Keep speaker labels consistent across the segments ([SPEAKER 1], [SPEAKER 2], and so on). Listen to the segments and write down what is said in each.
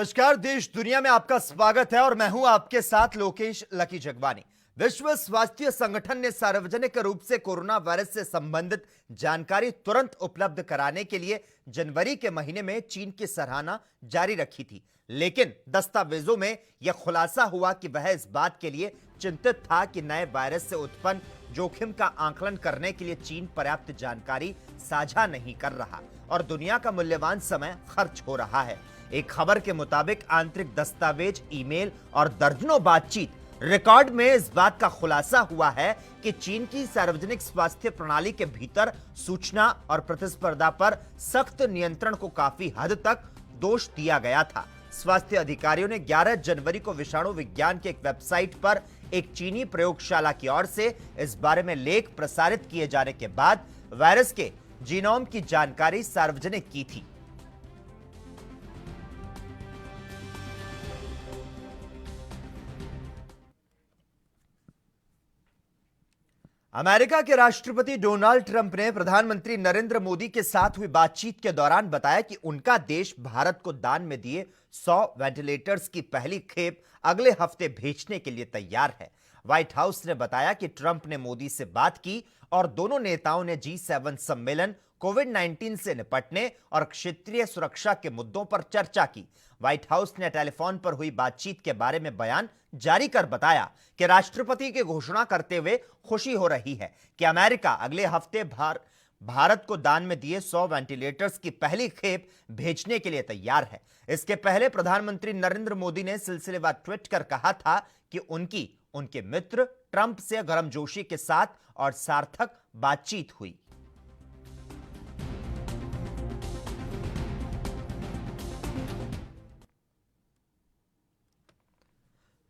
[SPEAKER 1] नमस्कार, देश दुनिया में आपका स्वागत है और मैं हूं आपके साथ लोकेश लकी जगवानी। विश्व स्वास्थ्य संगठन ने सार्वजनिक रूप से कोरोना वायरस से संबंधित जानकारी तुरंत उपलब्ध कराने के लिए जनवरी के महीने में चीन की सराहना जारी रखी थी, लेकिन दस्तावेजों में यह खुलासा हुआ कि वह इस बात के लिए चिंतित था कि नए वायरस से उत्पन्न जोखिम का आकलन करने के लिए चीन पर्याप्त जानकारी साझा नहीं कर रहा और दुनिया का मूल्यवान समय खर्च हो रहा है। एक खबर के मुताबिक आंतरिक दस्तावेज, ईमेल और दर्जनों बातचीत रिकॉर्ड में इस बात का खुलासा हुआ है कि चीन की सार्वजनिक स्वास्थ्य प्रणाली के भीतर सूचना और प्रतिस्पर्धा पर सख्त नियंत्रण को काफी हद तक दोष दिया गया था। स्वास्थ्य अधिकारियों ने 11 जनवरी को विषाणु विज्ञान की एक वेबसाइट पर एक चीनी प्रयोगशाला की ओर से इस बारे में लेख प्रसारित किए जाने के बाद वायरस के जीनोम की जानकारी सार्वजनिक की थी। अमेरिका के राष्ट्रपति डोनाल्ड ट्रंप ने प्रधानमंत्री नरेंद्र मोदी के साथ हुई बातचीत के दौरान बताया कि उनका देश भारत को दान में दिए 100 वेंटिलेटर्स की पहली खेप अगले हफ्ते भेजने के लिए तैयार है। व्हाइट हाउस ने बताया कि ट्रंप ने मोदी से बात की और दोनों नेताओं ने G7 सम्मेलन, कोविड-19 से निपटने और क्षेत्रीय सुरक्षा के मुद्दों पर चर्चा की। व्हाइट हाउस ने टेलीफोन पर हुई बातचीत के बारे में बयान जारी कर बताया कि राष्ट्रपति की घोषणा करते हुए खुशी हो रही है कि अमेरिका अगले हफ्ते भारत को दान में दिए 100 वेंटिलेटर्स की पहली खेप भेजने के लिए तैयार है। इसके पहले प्रधानमंत्री नरेंद्र मोदी ने सिलसिलेवार ट्वीट कर कहा था कि उनके मित्र ट्रंप से गर्मजोशी के साथ और सार्थक बातचीत हुई।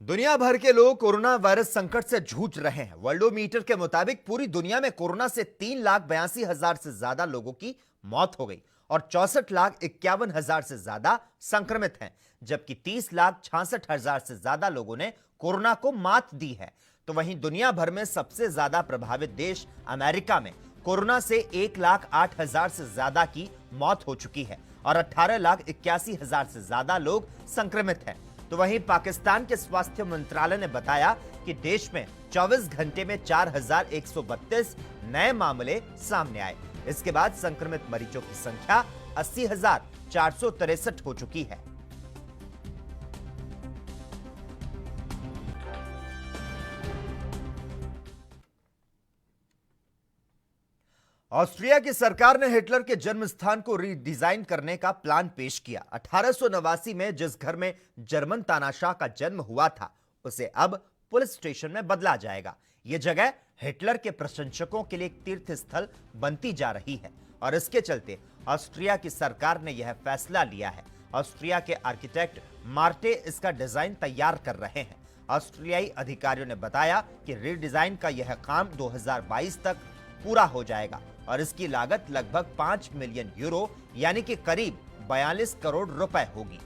[SPEAKER 1] दुनिया भर के लोग कोरोना वायरस संकट से जूझ रहे हैं। वर्ल्डोमीटर के मुताबिक पूरी दुनिया में कोरोना से 3,82,000 से ज्यादा लोगों की मौत हो गई और 64,51,000 से ज्यादा संक्रमित हैं, जबकि 30,66,000 से ज्यादा लोगों ने कोरोना को मात दी है। तो वहीं दुनिया भर में सबसे ज्यादा प्रभावित देश अमेरिका में कोरोना से 1,08,000 से ज्यादा की मौत हो चुकी है और 18,81,000 से ज्यादा लोग संक्रमित हैं। तो वहीं पाकिस्तान के स्वास्थ्य मंत्रालय ने बताया कि देश में 24 घंटे में 4,132 नए मामले सामने आए। इसके बाद संक्रमित मरीजों की संख्या 80,463 हो चुकी है। ऑस्ट्रिया की सरकार ने हिटलर के जन्म स्थान को रीडिजाइन करने का प्लान पेश किया। 1889 में जिस घर में जर्मन तानाशाह का जन्म हुआ था, उसे अब पुलिस स्टेशन में बदला जाएगा। यह जगह हिटलर के प्रशंसकों के लिए एक तीर्थ स्थल बनती जा रही है और इसके चलते ऑस्ट्रिया की सरकार ने यह फैसला लिया है। ऑस्ट्रिया के आर्किटेक्ट मार्टे इसका डिजाइन तैयार कर रहे हैं। ऑस्ट्रियाई अधिकारियों ने बताया कि रीडिजाइन का यह काम 2022 तक पूरा हो जाएगा और इसकी लागत लगभग 5 मिलियन यूरो यानी कि करीब 42 करोड़ रुपए होगी।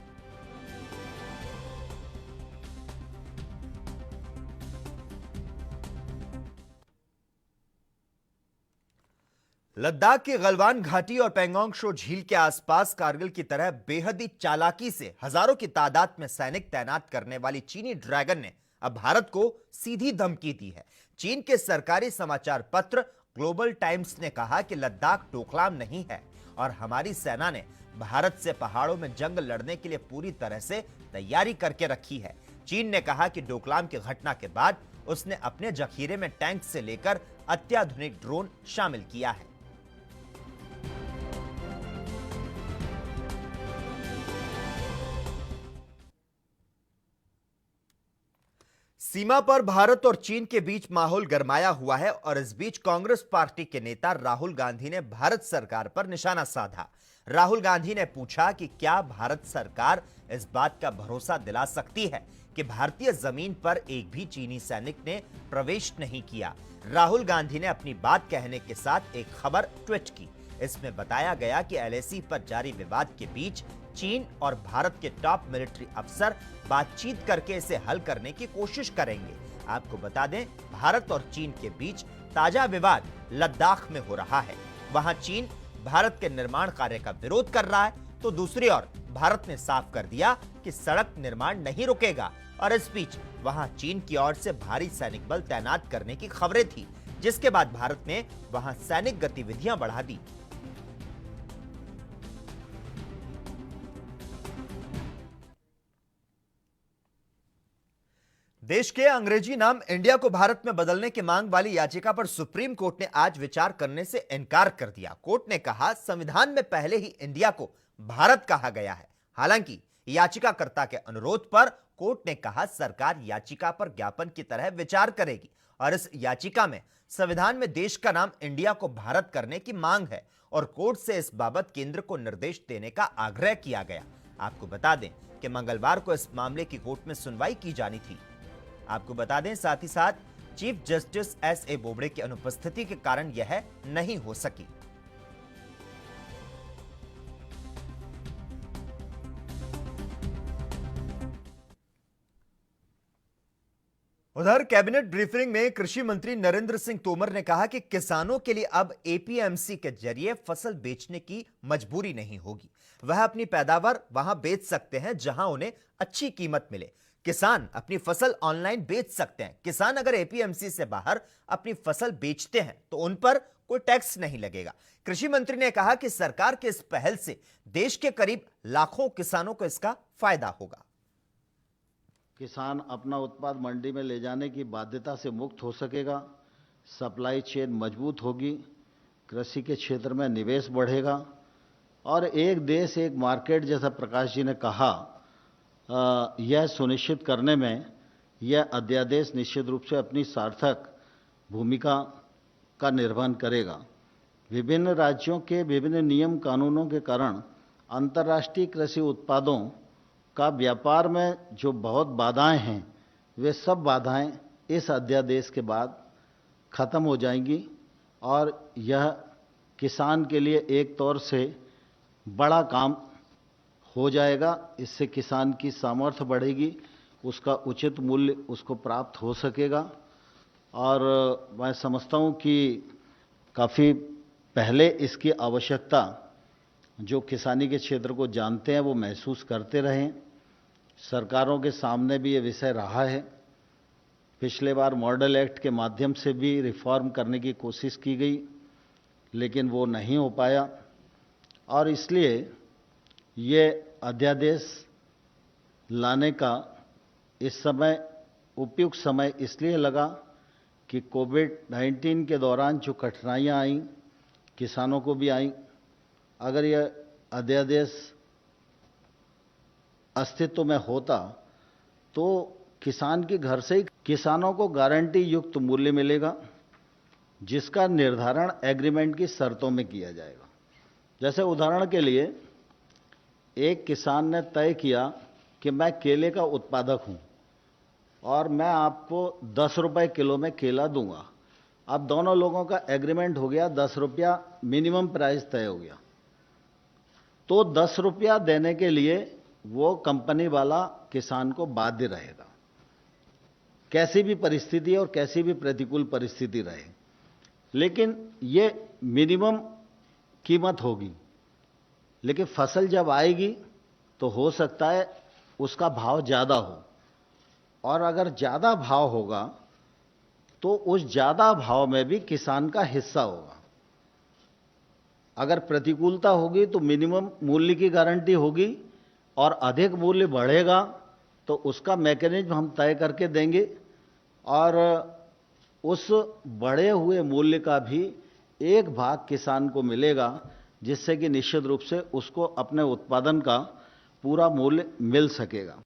[SPEAKER 1] लद्दाख की गलवान घाटी और पेंगोंग त्सो झील के आसपास कारगिल की तरह बेहद ही चालाकी से हजारों की तादाद में सैनिक तैनात करने वाली चीनी ड्रैगन ने अब भारत को सीधी धमकी दी है। चीन के सरकारी समाचार पत्र ग्लोबल टाइम्स ने कहा कि लद्दाख डोकलाम नहीं है और हमारी सेना ने भारत से पहाड़ों में जंग लड़ने के लिए पूरी तरह से तैयारी करके रखी है। चीन ने कहा कि डोकलाम की घटना के बाद उसने अपने जखीरे में टैंक से लेकर अत्याधुनिक ड्रोन शामिल किया है। सीमा पर भारत और चीन के बीच माहौल गरमाया हुआ है और इस बीच कांग्रेस पार्टी के नेता राहुल गांधी ने भारत सरकार पर निशाना साधा। राहुल गांधी ने पूछा कि क्या भारत सरकार इस बात का भरोसा दिला सकती है कि भारतीय जमीन पर एक भी चीनी सैनिक ने प्रवेश नहीं किया। राहुल गांधी ने अपनी बात कहने के साथ एक खबर ट्वीट की। इसमें बताया गया कि LAC पर जारी विवाद के बीच चीन और भारत के टॉप मिलिट्री अफसर बातचीत करके इसे हल करने की कोशिश करेंगे। आपको बता दें, भारत और चीन के बीच ताजा विवाद लद्दाख में हो रहा है। वहां चीन भारत के निर्माण कार्य का विरोध कर रहा है, तो दूसरी ओर भारत ने साफ कर दिया कि सड़क निर्माण नहीं रुकेगा और इस बीच वहां चीन की ओर से भारी सैनिक बल तैनात करने की खबरें थी, जिसके बाद भारत ने वहां सैनिक गतिविधियां बढ़ा दी। देश के अंग्रेजी नाम इंडिया को भारत में बदलने की मांग वाली याचिका पर सुप्रीम कोर्ट ने आज विचार करने से इनकार कर दिया। कोर्ट ने कहा, संविधान में पहले ही इंडिया को भारत कहा गया है। हालांकि याचिकाकर्ता के अनुरोध पर कोर्ट ने कहा, सरकार याचिका पर ज्ञापन की तरह विचार करेगी और इस याचिका में संविधान में देश का नाम इंडिया को भारत करने की मांग है और कोर्ट से इस बाबत केंद्र को निर्देश देने का आग्रह किया गया। आपको बता दें कि मंगलवार को इस मामले की कोर्ट में सुनवाई की जानी थी। आपको बता दें, साथ ही साथ चीफ जस्टिस एस.ए. बोबड़े की अनुपस्थिति के कारण यह नहीं हो सकी। उधर कैबिनेट ब्रीफिंग में कृषि मंत्री नरेंद्र सिंह तोमर ने कहा कि किसानों के लिए अब एपीएमसी के जरिए फसल बेचने की मजबूरी नहीं होगी। वह अपनी पैदावार वहां बेच सकते हैं जहां उन्हें अच्छी कीमत मिले। किसान अपनी फसल ऑनलाइन बेच सकते हैं। किसान अगर एपीएमसी से बाहर अपनी फसल बेचते हैं तो उन पर कोई टैक्स नहीं लगेगा। कृषि मंत्री ने कहा कि सरकार के इस पहल से देश के करीब लाखों किसानों को इसका फायदा होगा।
[SPEAKER 2] किसान अपना उत्पाद मंडी में ले जाने की बाध्यता से मुक्त हो सकेगा, सप्लाई चेन मजबूत होगी, कृषि के क्षेत्र में निवेश बढ़ेगा और एक देश एक मार्केट जैसा प्रकाश जी ने कहा, यह सुनिश्चित करने में यह अध्यादेश निश्चित रूप से अपनी सार्थक भूमिका का निर्वहन करेगा। विभिन्न राज्यों के विभिन्न नियम कानूनों के कारण अंतर्राष्ट्रीय कृषि उत्पादों का व्यापार में जो बहुत बाधाएं हैं, वे सब बाधाएं इस अध्यादेश के बाद खत्म हो जाएंगी और यह किसान के लिए एक तौर से बड़ा काम हो जाएगा। इससे किसान की सामर्थ्य बढ़ेगी, उसका उचित मूल्य उसको प्राप्त हो सकेगा और मैं समझता हूँ कि काफ़ी पहले इसकी आवश्यकता जो किसानी के क्षेत्र को जानते हैं वो महसूस करते रहें। सरकारों के सामने भी ये विषय रहा है। पिछले बार मॉडल एक्ट के माध्यम से भी रिफॉर्म करने की कोशिश की गई, लेकिन वो नहीं हो पाया और इसलिए ये अध्यादेश लाने का इस समय उपयुक्त समय इसलिए लगा कि कोविड-19 के दौरान जो कठिनाइयाँ आईं, किसानों को भी आईं। अगर यह अध्यादेश अस्तित्व में होता तो किसान के घर से ही किसानों को गारंटी युक्त मूल्य मिलेगा, जिसका निर्धारण एग्रीमेंट की शर्तों में किया जाएगा। जैसे उदाहरण के लिए एक किसान ने तय किया कि मैं केले का उत्पादक हूं और मैं आपको 10 रुपए किलो में केला दूंगा। अब दोनों लोगों का एग्रीमेंट हो गया, 10 रुपया मिनिमम प्राइस तय हो गया। तो 10 रुपया देने के लिए वो कंपनी वाला किसान को बाध्य रहेगा, कैसी भी परिस्थिति और कैसी भी प्रतिकूल परिस्थिति रहे। लेकिन ये मिनिमम कीमत होगी, लेकिन फसल जब आएगी तो हो सकता है उसका भाव ज़्यादा हो और अगर ज़्यादा भाव होगा तो उस ज़्यादा भाव में भी किसान का हिस्सा होगा। अगर प्रतिकूलता होगी तो मिनिमम मूल्य की गारंटी होगी और अधिक मूल्य बढ़ेगा तो उसका मैकेनिज्म हम तय करके देंगे और उस बढ़े हुए मूल्य का भी एक भाग किसान को मिलेगा, जिससे कि निश्चित रूप से उसको अपने उत्पादन का पूरा मूल्य मिल सकेगा।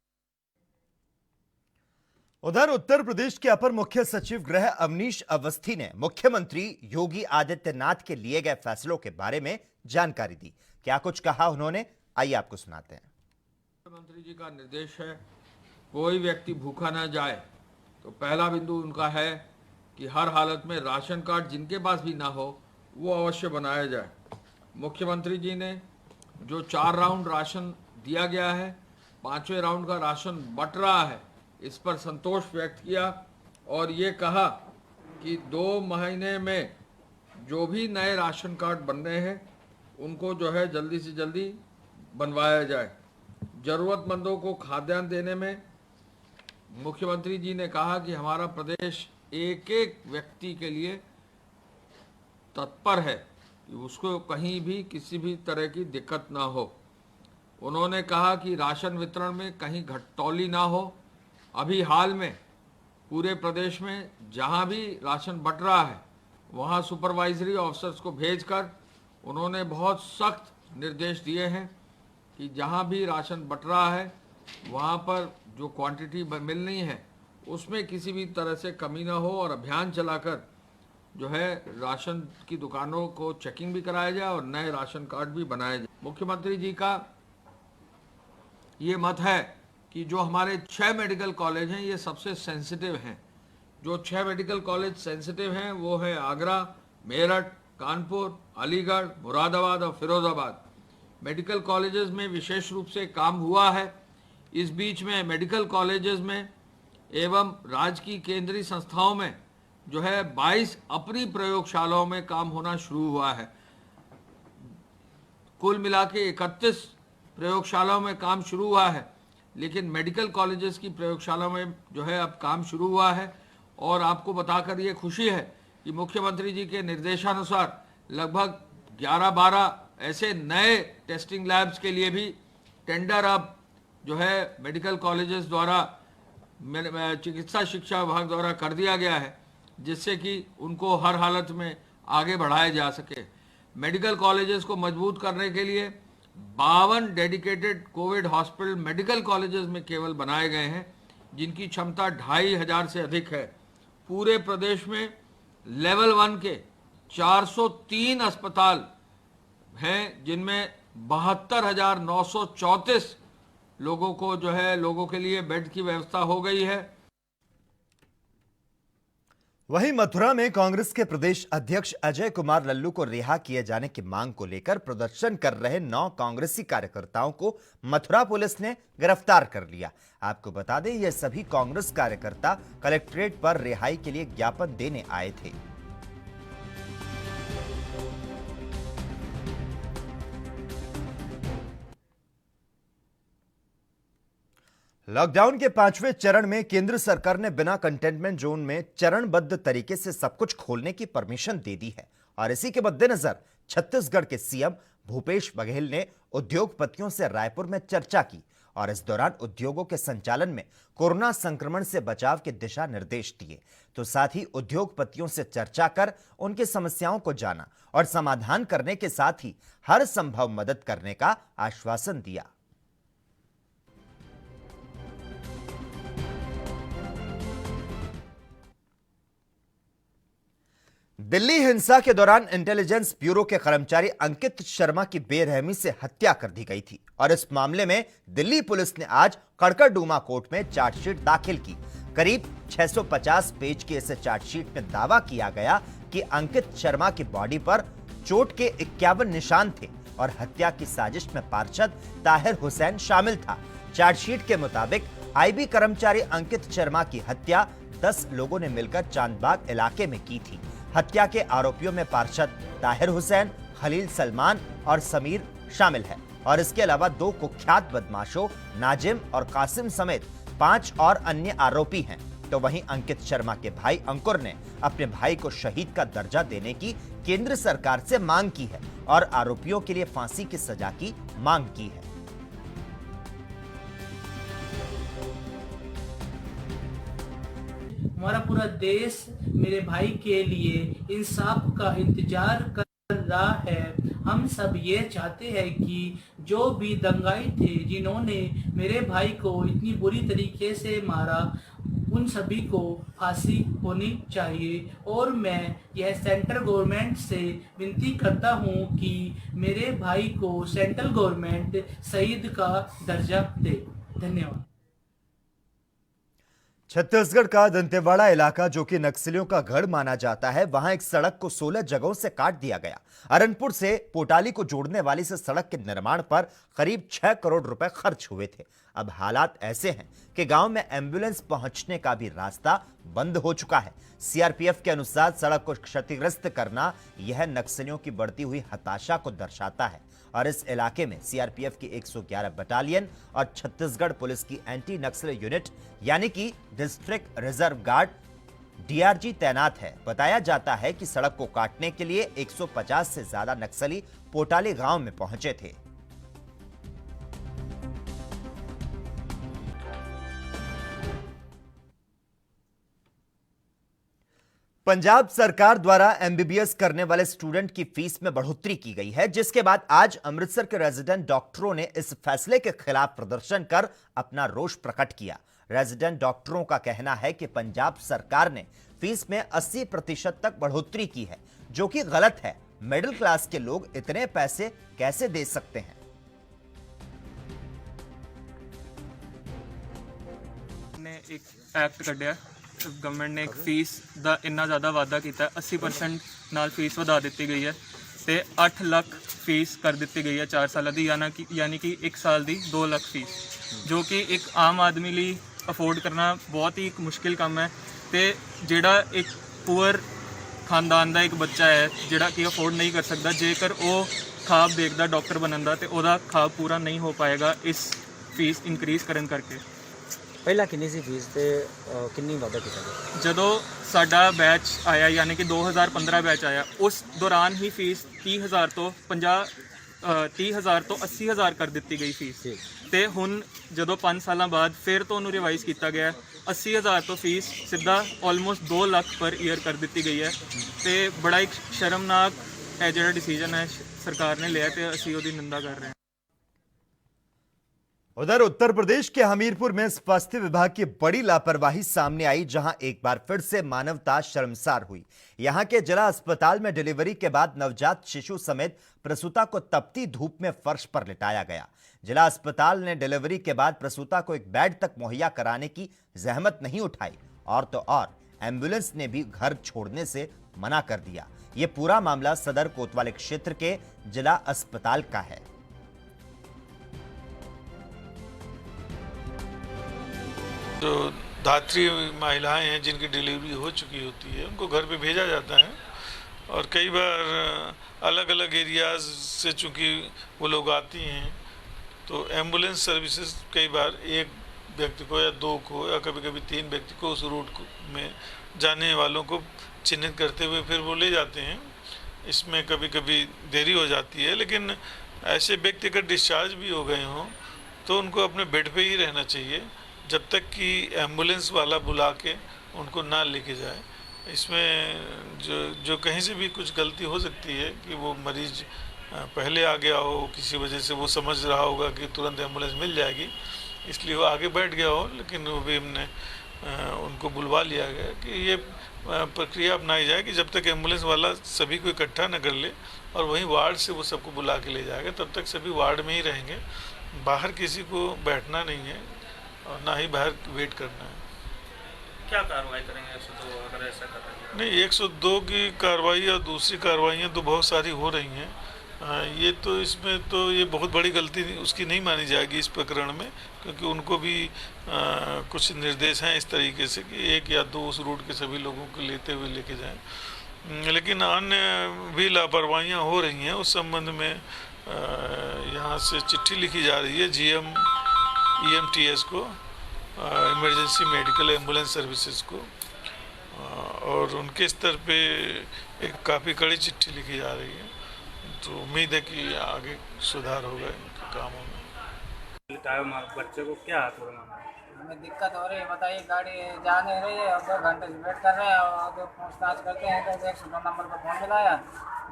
[SPEAKER 1] उधर उत्तर प्रदेश के अपर मुख्य सचिव गृह अवनीश अवस्थी ने मुख्यमंत्री योगी आदित्यनाथ के लिए गए फैसलों के बारे में जानकारी दी। क्या कुछ कहा उन्होंने, आइए आपको सुनाते हैं।
[SPEAKER 3] मुख्यमंत्री जी का निर्देश है कोई व्यक्ति भूखा ना जाए, तो पहला बिंदु उनका है कि हर हालत में राशन कार्ड जिनके पास भी ना हो वो अवश्य बनाया जाए। मुख्यमंत्री जी ने जो 4 राउंड राशन दिया गया है, 5वें राउंड का राशन बंट रहा है, इस पर संतोष व्यक्त किया और ये कहा कि 2 महीने में जो भी नए राशन कार्ड बन रहे हैं उनको जो है जल्दी से जल्दी बनवाया जाए। जरूरतमंदों को खाद्यान्न देने में मुख्यमंत्री जी ने कहा कि हमारा प्रदेश एक एक व्यक्ति के लिए तत्पर है कि उसको कहीं भी किसी भी तरह की दिक्कत ना हो। उन्होंने कहा कि राशन वितरण में कहीं घटतौली ना हो। अभी हाल में पूरे प्रदेश में जहां भी राशन बंट रहा है वहां सुपरवाइजरी ऑफिसर्स को भेजकर उन्होंने बहुत सख्त निर्देश दिए हैं कि जहां भी राशन बंट रहा है वहां पर जो क्वांटिटी मिलनी है उसमें किसी भी तरह से कमी ना हो और अभियान चलाकर जो है राशन की दुकानों को चेकिंग भी कराया जाए और नए राशन कार्ड भी बनाए जाए। मुख्यमंत्री जी का ये मत है कि जो हमारे 6 मेडिकल कॉलेज हैं ये सबसे सेंसिटिव हैं। जो 6 मेडिकल कॉलेज सेंसिटिव हैं वो है आगरा, मेरठ, कानपुर, अलीगढ़, मुरादाबाद और फिरोजाबाद। मेडिकल कॉलेजेस में विशेष रूप से काम हुआ है। इस बीच में मेडिकल कॉलेजेस में एवं राज्य की केंद्रीय संस्थाओं में जो है 22 अपनी प्रयोगशालाओं में काम होना शुरू हुआ है। कुल मिला के 31 प्रयोगशालाओं में काम शुरू हुआ है, लेकिन मेडिकल कॉलेजेस की प्रयोगशाला में जो है अब काम शुरू हुआ है। और आपको बताकर ये खुशी है कि मुख्यमंत्री जी के निर्देशानुसार लगभग 11-12 ऐसे नए टेस्टिंग लैब्स के लिए भी टेंडर अब जो है मेडिकल कॉलेजेस द्वारा चिकित्सा शिक्षा विभाग द्वारा कर दिया गया है, जिससे कि उनको हर हालत में आगे बढ़ाया जा सके। मेडिकल कॉलेजेस को मजबूत करने के लिए 52 dedicated Covid hospital medical colleges में केवल बनाए गए हैं, जिनकी क्षमता 2500 से अधिक है। पूरे प्रदेश में लेवल 1 के 403 अस्पताल हैं, जिनमें 72,934 लोगों को जो है लोगों के लिए बेड की व्यवस्था हो गई है।
[SPEAKER 1] वहीं मथुरा में कांग्रेस के प्रदेश अध्यक्ष अजय कुमार लल्लू को रिहा किए जाने की मांग को लेकर प्रदर्शन कर रहे 9 कांग्रेसी कार्यकर्ताओं को मथुरा पुलिस ने गिरफ्तार कर लिया। आपको बता दें, ये सभी कांग्रेस कार्यकर्ता कलेक्ट्रेट पर रिहाई के लिए ज्ञापन देने आए थे। लॉकडाउन के 5वें चरण में केंद्र सरकार ने बिना कंटेनमेंट जोन में चरणबद्ध तरीके से सब कुछ खोलने की परमिशन दे दी है। और इसी के मद्देनजर छत्तीसगढ़ के सीएम भूपेश बघेल ने उद्योगपतियों से रायपुर में चर्चा की और इस दौरान उद्योगों के संचालन में कोरोना संक्रमण से बचाव के दिशा निर्देश दिए। तो साथ ही उद्योगपतियों से चर्चा कर उनकी समस्याओं को जाना और समाधान करने के साथ ही हर संभव मदद करने का आश्वासन दिया। दिल्ली हिंसा के दौरान इंटेलिजेंस ब्यूरो के कर्मचारी अंकित शर्मा की बेरहमी से हत्या कर दी गई थी और इस मामले में दिल्ली पुलिस ने आज कड़कड़डूमा कोर्ट में चार्जशीट दाखिल की। करीब 650 पेज की इस चार्जशीट में दावा किया गया कि अंकित शर्मा की बॉडी पर चोट के 51 निशान थे और हत्या की साजिश में पार्षद ताहिर हुसैन शामिल था। चार्जशीट के मुताबिक आईबी कर्मचारी अंकित शर्मा की हत्या 10 लोगों ने मिलकर चांदबाग इलाके में की थी। हत्या के आरोपियों में पार्षद ताहिर हुसैन, खलील सलमान और समीर शामिल है और इसके अलावा 2 कुख्यात बदमाशों नाजिम और कासिम समेत 5 और अन्य आरोपी हैं। तो वहीं अंकित शर्मा के भाई अंकुर ने अपने भाई को शहीद का दर्जा देने की केंद्र सरकार से मांग की है और आरोपियों के लिए फांसी की सजा की मांग की है।
[SPEAKER 4] हमारा पूरा देश मेरे भाई के लिए इंसाफ का इंतजार कर रहा है। हम सब ये चाहते हैं कि जो भी दंगाई थे, जिन्होंने मेरे भाई को इतनी बुरी तरीके से मारा, उन सभी को फांसी होनी चाहिए। और मैं यह सेंट्रल गवर्नमेंट से विनती करता हूं कि मेरे भाई को सेंट्रल गवर्नमेंट शहीद का दर्जा दे। धन्यवाद।
[SPEAKER 1] छत्तीसगढ़ का दंतेवाड़ा इलाका, जो कि नक्सलियों का गढ़ माना जाता है, वहां एक सड़क को 16 जगहों से काट दिया गया। अरनपुर से पोटाली को जोड़ने वाली इस सड़क के निर्माण पर करीब 6 करोड़ रुपए खर्च हुए थे। अब हालात ऐसे हैं कि गांव में एम्बुलेंस पहुंचने का भी रास्ता बंद हो चुका है। सीआरपीएफ के अनुसार सड़क को क्षतिग्रस्त करना यह नक्सलियों की बढ़ती हुई हताशा को दर्शाता है और इस इलाके में सीआरपीएफ की 111 बटालियन और छत्तीसगढ़ पुलिस की एंटी नक्सल यूनिट यानी कि डिस्ट्रिक्ट रिजर्व गार्ड डीआरजी तैनात है। बताया जाता है कि सड़क को काटने के लिए 150 से ज्यादा नक्सली पोटाली गांव में पहुंचे थे। पंजाब सरकार द्वारा एमबीबीएस करने वाले स्टूडेंट की फीस में बढ़ोतरी की गई है, जिसके बाद आज अमृतसर के रेजिडेंट डॉक्टरों ने इस फैसले के खिलाफ प्रदर्शन कर अपना रोष प्रकट किया। रेजिडेंट डॉक्टरों का कहना है कि पंजाब सरकार ने फीस में 80% तक बढ़ोतरी की है, जो कि गलत है। मिडिल क्लास के लोग इतने पैसे कैसे दे सकते हैं?
[SPEAKER 5] ने एक एक्ट कढ़िया गवर्नमेंट ने एक फीस ਦਾ ਇੰਨਾ ਜ਼ਿਆਦਾ ਵਾਅਦਾ ਕੀਤਾ 80% ਨਾਲ ਫੀਸ ਵਧਾ ਦਿੱਤੀ ਗਈ ਹੈ ਤੇ 8 ਲੱਖ ਫੀਸ ਕਰ ਦਿੱਤੀ ਗਈ ਹੈ 4 ਸਾਲਾਂ ਦੀ ਯਾਨੀ ਕਿ 1 ਸਾਲ ਦੀ 2 ਲੱਖ ਫੀਸ ਜੋ ਕਿ ਇੱਕ ਆਮ ਆਦਮੀ ਲਈ ਅਫੋਰਡ ਕਰਨਾ ਬਹੁਤ ਹੀ ਇੱਕ ਮੁਸ਼ਕਿਲ ਕੰਮ ਹੈ ਤੇ ਜਿਹੜਾ ਇੱਕ ਪੂਅਰ ਖਾਨਦਾਨ ਦਾ ਇੱਕ ਬੱਚਾ ਹੈ ਜਿਹੜਾ ਕਿ ਅਫੋਰਡ ਨਹੀਂ ਕਰ ਸਕਦਾ ਜੇਕਰ ਉਹ ਖਾਬ ਦੇਖਦਾ ਡਾਕਟਰ ਬਣਨ ਦਾ ਤੇ ਉਹਦਾ ਖਾਬ ਪੂਰਾ ਨਹੀਂ ਹੋ ਪਾਏਗਾ ਇਸ ਫੀਸ ਇਨਕਰੀਜ਼ ਕਰਨ ਕਰਕੇ।
[SPEAKER 6] ਪਹਿਲਾਂ ਕਿੰਨੀ ਸੀ ਫੀਸ ਤੇ ਕਿੰਨੀ ਵਾਧਾ ਕੀਤਾ ਗਿਆ?
[SPEAKER 5] ਜਦੋਂ ਸਾਡਾ ਬੈਚ ਆਇਆ ਯਾਨੀ ਕਿ 2015 ਬੈਚ ਆਇਆ ਉਸ ਦੌਰਾਨ ਹੀ ਫੀਸ 30,000 ਤੋਂ 80,000 ਕਰ ਦਿੱਤੀ ਗਈ ਫੀਸ ਤੇ ਹੁਣ ਜਦੋਂ 5 ਸਾਲਾਂ ਬਾਅਦ ਫਿਰ ਤੋਂ ਉਹਨੂੰ ਰਿਵਾਈਜ਼ ਕੀਤਾ ਗਿਆ 80,000 ਤੋਂ ਫੀਸ ਸਿੱਧਾ ਆਲਮੋਸਟ 2 ਲੱਖ ਪਰ ਈਅਰ ਕਰ ਦਿੱਤੀ ਗਈ ਹੈ ਤੇ ਬੜਾ ਇੱਕ ਸ਼ਰਮਨਾਕ ਹੈ ਜਿਹੜਾ ਡਿਸੀਜਨ ਹੈ ਸਰਕਾਰ ਨੇ ਲਿਆ ਤੇ ਅਸੀਂ ਉਹਦੀ ਨਿੰਦਾ ਕਰ ਰਹੇ ਹਾਂ।
[SPEAKER 1] उधर उत्तर प्रदेश के हमीरपुर में स्वास्थ्य विभाग की बड़ी लापरवाही सामने आई, जहां एक बार फिर से मानवता शर्मसार हुई। यहां के जिला अस्पताल में डिलीवरी के बाद नवजात शिशु समेत प्रसूता को तपती धूप में फर्श पर लिटाया गया। जिला अस्पताल ने डिलीवरी के बाद प्रसूता को एक बेड तक मुहैया कराने की जहमत नहीं उठाई और तो और एम्बुलेंस ने भी घर छोड़ने से मना कर दिया। यह पूरा मामला सदर कोतवाली क्षेत्र के जिला अस्पताल का है।
[SPEAKER 7] जो धात्री महिलाएं हैं जिनकी डिलीवरी हो चुकी होती है उनको घर पे भेजा जाता है और कई बार अलग अलग एरियाज से चूँकि वो लोग आती हैं तो एम्बुलेंस सर्विसेज कई बार एक व्यक्ति को या 2 को या कभी कभी 3 व्यक्ति को उस रूट में जाने वालों को चिन्हित करते हुए फिर वो ले जाते हैं। इसमें कभी कभी देरी हो जाती है, लेकिन ऐसे व्यक्ति अगर डिस्चार्ज भी हो गए हों तो उनको अपने बेड पे ही रहना चाहिए जब तक कि एम्बुलेंस वाला बुला के उनको ना लेके जाए। इसमें जो कहीं से भी कुछ गलती हो सकती है कि वो मरीज पहले आ गया हो, किसी वजह से वो समझ रहा होगा कि तुरंत एम्बुलेंस मिल जाएगी इसलिए वो आगे बैठ गया हो, लेकिन वो भी हमने उनको बुलवा लिया गया कि ये प्रक्रिया अपनाई जाए कि जब तक एम्बुलेंस वाला सभी को इकट्ठा न कर ले और वहीं वार्ड से वो सबको बुला के ले जाएगा, तब तक सभी वार्ड में ही रहेंगे। बाहर किसी को बैठना नहीं है और ना ही बाहर वेट करना है।
[SPEAKER 5] क्या कार्रवाई करेंगे 102 अगर ऐसा कर रहे हैं?
[SPEAKER 7] नहीं, 102 की कार्रवाई और दूसरी कार्रवाइयाँ तो बहुत सारी हो रही हैं। ये तो इसमें तो ये बहुत बड़ी गलती उसकी नहीं मानी जाएगी इस प्रकरण में, क्योंकि उनको भी कुछ निर्देश हैं इस तरीके से कि 1 या 2 उस रूट के सभी लोगों को लेते हुए लेके जाएं। लेकिन अन्य भी लापरवाहियाँ हो रही हैं। उस संबंध में यहाँ से चिट्ठी लिखी जा रही है GM EMTS को, इमरजेंसी मेडिकल एम्बुलेंस सर्विसेज को, और उनके स्तर पे एक काफ़ी कड़ी चिट्ठी लिखी जा रही है। तो उम्मीद है कि आगे सुधार होगा इनके कामों में।
[SPEAKER 5] बच्चे को क्या हाथ माना?
[SPEAKER 8] हमें दिक्कत हो रही है, बताइए। गाड़ी जा नहीं रही है और 2 घंटे से वेट कर रहे हैं और जो पूछताछ करते हैं तो 102 नंबर पर फोन मिलाया,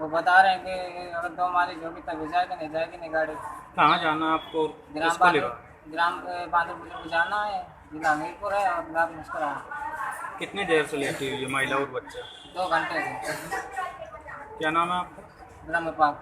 [SPEAKER 8] वो बता रहे हैं कि अगर 2 मालिक होगी तभी जाएगी नहीं गाड़ी।
[SPEAKER 5] कहाँ जाना आपको?
[SPEAKER 8] ग्राम बांदरपुर को जाना है, जिला हमीरपुर है और ग्राम मुस्कुरा है।
[SPEAKER 5] कितनी देर से लेटी हुई है महिला और बच्चा?
[SPEAKER 8] 2 घंटे से।
[SPEAKER 5] क्या नाम है आपका?
[SPEAKER 8] ब्रह्मपाल।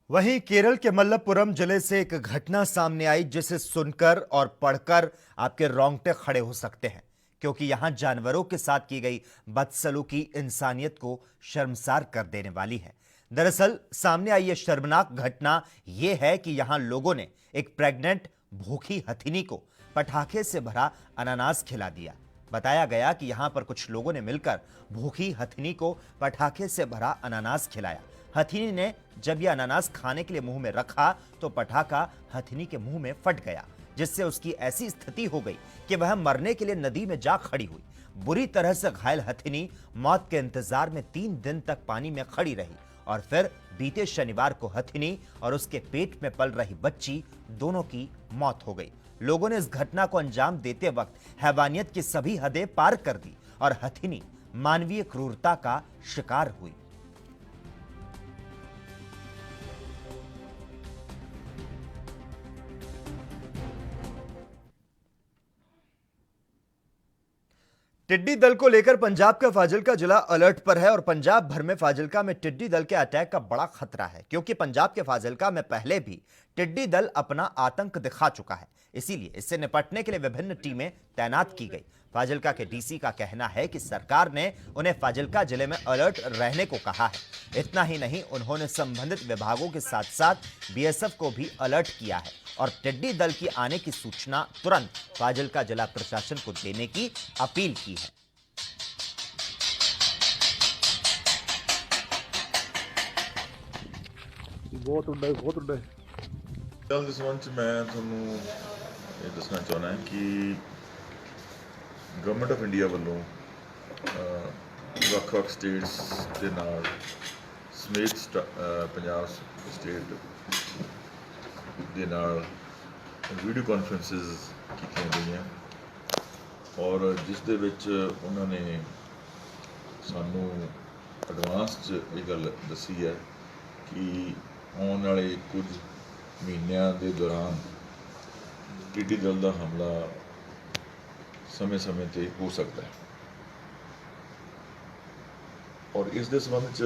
[SPEAKER 1] वहीं केरल के मल्लपुरम जिले से एक घटना सामने आई जिसे सुनकर और पढ़कर आपके रोंगटे खड़े हो सकते हैं, क्योंकि यहां जानवरों के साथ की गई बदसलूकी इंसानियत को शर्मसार कर देने वाली है। दरअसल सामने आई यह शर्मनाक घटना यह है कि यहां लोगों ने एक प्रेग्नेंट भूखी हथिनी को पटाखे से भरा अनानास खिला दिया। बताया गया कि यहां पर कुछ लोगों ने मिलकर भूखी हथिनी को पटाखे से भरा अनानास खिलाया। हथिनी ने जब यह अनानास खाने के लिए मुंह में रखा तो पटाखा हथिनी के मुंह में फट गया, जिससे उसकी ऐसी स्थिति हो गई कि वह मरने के लिए नदी में जा खड़ी हुई। बुरी तरह से घायल हथिनी मौत के इंतजार में 3 दिन तक पानी में खड़ी रही और फिर बीते शनिवार को हथिनी और उसके पेट में पल रही बच्ची दोनों की मौत हो गई। लोगों ने इस घटना को अंजाम देते वक्त हैवानियत की सभी हदें पार कर दी और हथिनी मानवीय क्रूरता का शिकार हुई। टिड्डी दल को लेकर पंजाब का फाजिल्का जिला अलर्ट पर है और पंजाब भर में फाजिल्का में टिड्डी दल के अटैक का बड़ा खतरा है, क्योंकि पंजाब के फाजिल्का में पहले भी टिड्डी दल अपना आतंक दिखा चुका है। इसीलिए इससे निपटने के लिए विभिन्न टीमें तैनात की गई। फाजिल्का के डीसी का कहना है कि सरकार ने उन्हें फाजिल्का जिले में अलर्ट रहने को कहा है। इतना ही नहीं, उन्होंने संबंधित विभागों के साथ साथ बीएसएफ को भी अलर्ट किया है और टिड्डी दल की आने की सूचना तुरंत फाजिल्का जिला प्रशासन को देने की अपील की है।
[SPEAKER 9] ਕੱਲ੍ਹ ਦੇ ਸੰਬੰਧ 'ਚ ਮੈਂ ਤੁਹਾਨੂੰ ਇਹ ਦੱਸਣਾ ਚਾਹੁੰਦਾ ਕਿ ਗਵਰਨਮੈਂਟ ਆਫ ਇੰਡੀਆ ਵੱਲੋਂ ਵੱਖ-ਵੱਖ ਸਟੇਟਸ ਦੇ ਨਾਲ ਸਮੇਤ ਪੰਜਾਬ ਸਟੇਟ ਦੇ ਨਾਲ ਵੀਡੀਓ ਕਾਨਫਰੰਸਿਸ ਕੀਤੀਆਂ ਗਈਆਂ ਔਰ ਜਿਸ ਦੇ ਵਿੱਚ ਉਹਨਾਂ ਨੇ ਸਾਨੂੰ ਐਡਵਾਂਸ 'ਚ ਇਹ ਗੱਲ ਦੱਸੀ ਹੈ ਕਿ ਆਉਣ ਵਾਲੇ ਕੁਝ ਮਹੀਨਿਆਂ ਦੇ ਦੌਰਾਨ ਟਿੱਡੀ ਦਲ ਦਾ ਹਮਲਾ ਸਮੇਂ-ਸਮੇਂ ਤੇ ਹੋ ਸਕਦਾ ਹੈ ਔਰ ਇਸ ਦੇ ਸੰਬੰਧ 'ਚ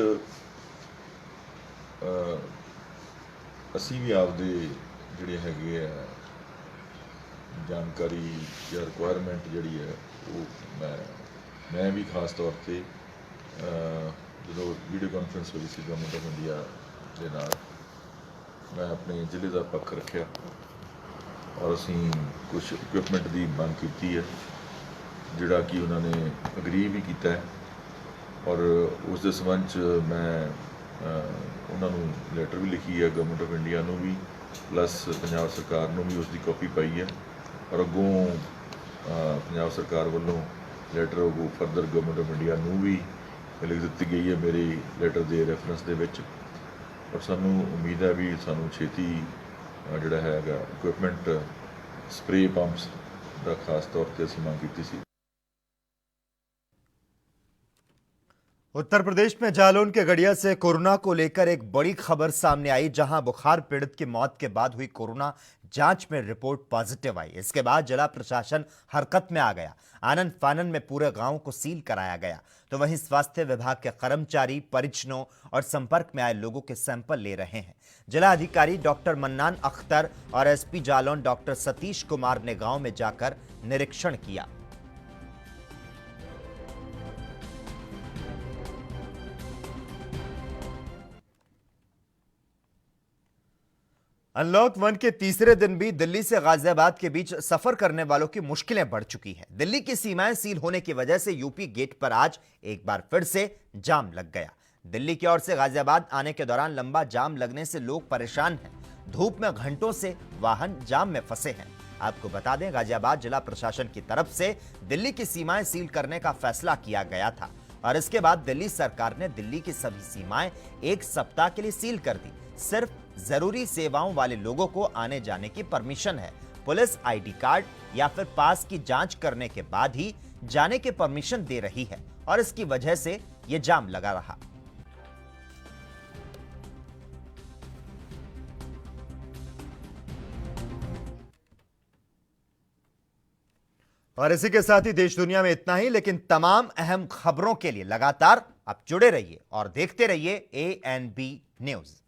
[SPEAKER 9] ਅਸੀਂ ਵੀ ਆਪਦੇ ਜਿਹੜੇ ਹੈਗੇ ਆ ਜਾਣਕਾਰੀ ਜਾਂ ਰਿਕੁਆਇਰਮੈਂਟ ਜਿਹੜੀ ਹੈ ਉਹ ਮੈਂ ਵੀ ਖਾਸ ਤੌਰ ਤੇ ਜਦੋਂ ਵੀਡੀਓ ਕਾਨਫਰੰਸ ਹੋਈ ਸੀ ਗਵਰਨਮੈਂਟ ਆਫ ਇੰਡੀਆ ਦੇ ਨਾਲ मैं अपने जिले का पक्ष रखा और असी कुछ इक्विपमेंट की मांग की है जोड़ा कि उन्होंने अग्री भी किया है और उस दे संबंध मैं उन्होंने लैटर भी लिखी है गवर्नमेंट ऑफ इंडिया नू भी प्लस पंजाब सरकार नू भी उसकी कॉपी पाई है और अगों पंजाब सरकार वालों लैटर अगों फर्दर गवर्नमेंट ऑफ इंडिया नू भी लिख दी गई है मेरे लैटर के रैफरेंस के विच और सानू उम्मीद है भी सानू छेती जिहड़ा हैगा इक्विपमेंट स्प्रे पंप्स का खास तौर पर असीं मांग की सी।
[SPEAKER 1] उत्तर प्रदेश में जालौन के गड़िया से कोरोना को लेकर एक बड़ी खबर सामने आई, जहां बुखार पीड़ित की मौत के बाद हुई कोरोना जांच में रिपोर्ट पॉजिटिव आई। इसके बाद जिला प्रशासन हरकत में आ गया। आनन फानन में पूरे गांव को सील कराया गया, तो वहीं स्वास्थ्य विभाग के कर्मचारी, परिजनों और संपर्क में आए लोगों के सैंपल ले रहे हैं। जिला अधिकारी डॉक्टर मन्नान अख्तर और एसपी जालौन डॉक्टर सतीश कुमार ने गांव में जाकर निरीक्षण किया। अनलॉक 1 के तीसरे दिन भी दिल्ली से गाजियाबाद के बीच सफर करने वालों की मुश्किलें बढ़ चुकी हैं। दिल्ली की सीमाएं सील होने की वजह से यूपी गेट पर आज एक बार फिर से जाम लग गया। दिल्ली की ओर से गाजियाबाद आने के दौरान लंबा जाम लगने से लोग परेशान हैं। धूप में घंटों से वाहन जाम में फंसे हैं। आपको बता दें, गाजियाबाद जिला प्रशासन की तरफ से दिल्ली की सीमाएं सील करने का फैसला किया गया था और इसके बाद दिल्ली सरकार ने दिल्ली की सभी सीमाएं 1 सप्ताह के लिए सील कर दी। सिर्फ जरूरी सेवाओं वाले लोगों को आने जाने की परमिशन है। पुलिस आईडी कार्ड या फिर पास की जांच करने के बाद ही जाने की परमिशन दे रही है और इसकी वजह से यह जाम लगा रहा। और इसी के साथ ही देश दुनिया में इतना ही, लेकिन तमाम अहम खबरों के लिए लगातार आप जुड़े रहिए और देखते रहिए ANB न्यूज़।